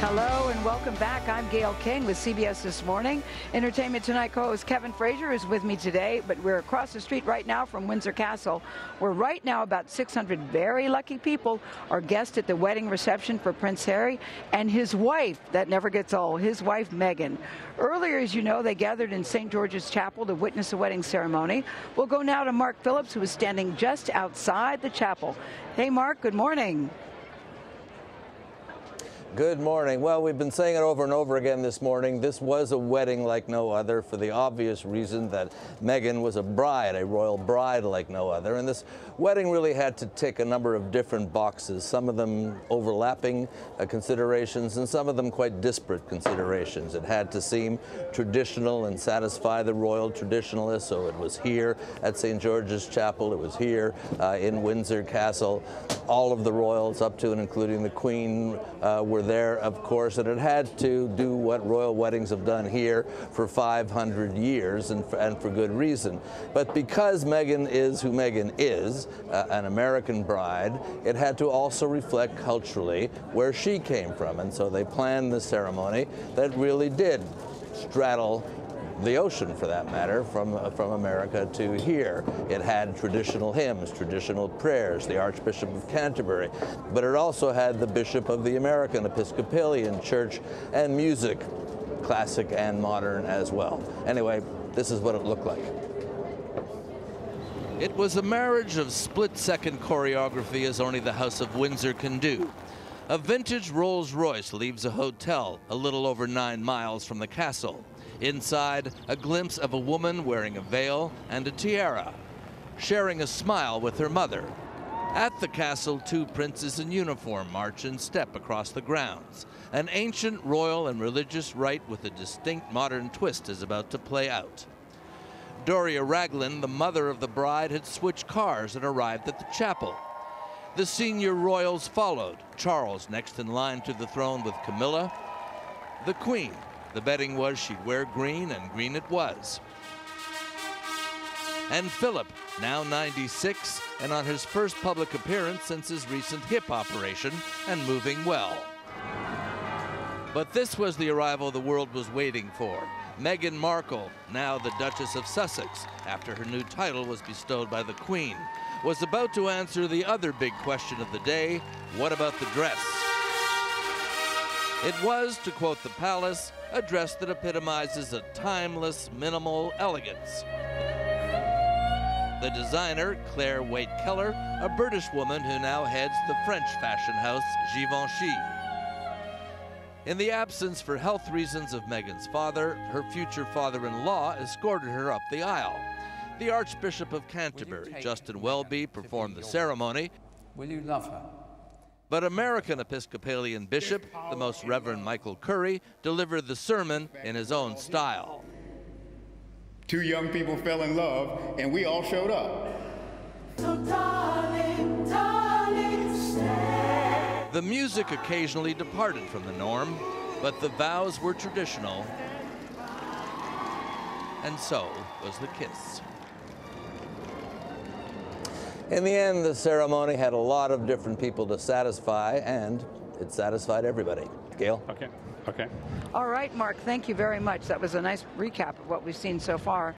Hello and welcome back. I'm Gail King with CBS This Morning. Entertainment Tonight co-host Kevin Frazier is with me today, but we're across the street right now from Windsor Castle, where right now about 600 very lucky people are guests at the wedding reception for Prince Harry and his wife, that never gets old, his wife Meghan. Earlier, as you know, they gathered in St. George's Chapel to witness a wedding ceremony. We'll go now to Mark Phillips, who is standing just outside the chapel. Hey, Mark, good morning. Good morning. Well, we've been saying it over and over again this morning. This was a wedding like no other for the obvious reason that Meghan was a bride, a royal bride like no other. And this wedding really had to tick a number of different boxes, some of them overlapping considerations and some of them quite disparate considerations. It had to seem traditional and satisfy the royal traditionalists, so it was here at St. George's Chapel. It was here in Windsor Castle. All of the royals, up to and including the Queen, were there, of course, and it had to do what royal weddings have done here for 500 years, and for good reason. But because Meghan is who Meghan is, an American bride, it had to also reflect culturally where she came from. And so they planned the ceremony that really did straddle the ocean, for that matter, from America to here. It had traditional hymns, traditional prayers, the Archbishop of Canterbury, but it also had the Bishop of the American Episcopalian Church and music, classic and modern as well. Anyway, this is what it looked like. It was a marriage of split-second choreography as only the House of Windsor can do. A vintage Rolls-Royce leaves a hotel a little over 9 miles from the castle. Inside, a glimpse of a woman wearing a veil and a tiara, sharing a smile with her mother. At the castle, 2 princes in uniform march in step across the grounds. An ancient royal and religious rite with a distinct modern twist is about to play out. Doria Raglan, the mother of the bride, had switched cars and arrived at the chapel. The senior royals followed, Charles next in line to the throne with Camilla. The Queen. The betting was she'd wear green, and green it was. And Philip, now 96, and on his first public appearance since his recent hip operation, and moving well. But this was the arrival the world was waiting for. Meghan Markle, now the Duchess of Sussex, after her new title was bestowed by the Queen, was about to answer the other big question of the day: what about the dress? It was, to quote the palace, a dress that epitomizes a timeless, minimal elegance. The designer, Claire Waite-Keller, a British woman who now heads the French fashion house Givenchy. In the absence, for health reasons, of Meghan's father, her future father-in-law escorted her up the aisle. The Archbishop of Canterbury, Justin Welby, performed the ceremony. Will you love her? But American Episcopalian Bishop, the Most Reverend Michael Curry, delivered the sermon in his own style. 2 young people fell in love, and we all showed up. So darling, darling, stay. The music occasionally departed from the norm, but the vows were traditional, and so was the kiss. In the end, the ceremony had a lot of different people to satisfy, and it satisfied everybody. Gail? Okay. All right, Mark, thank you very much. That was a nice recap of what we've seen so far.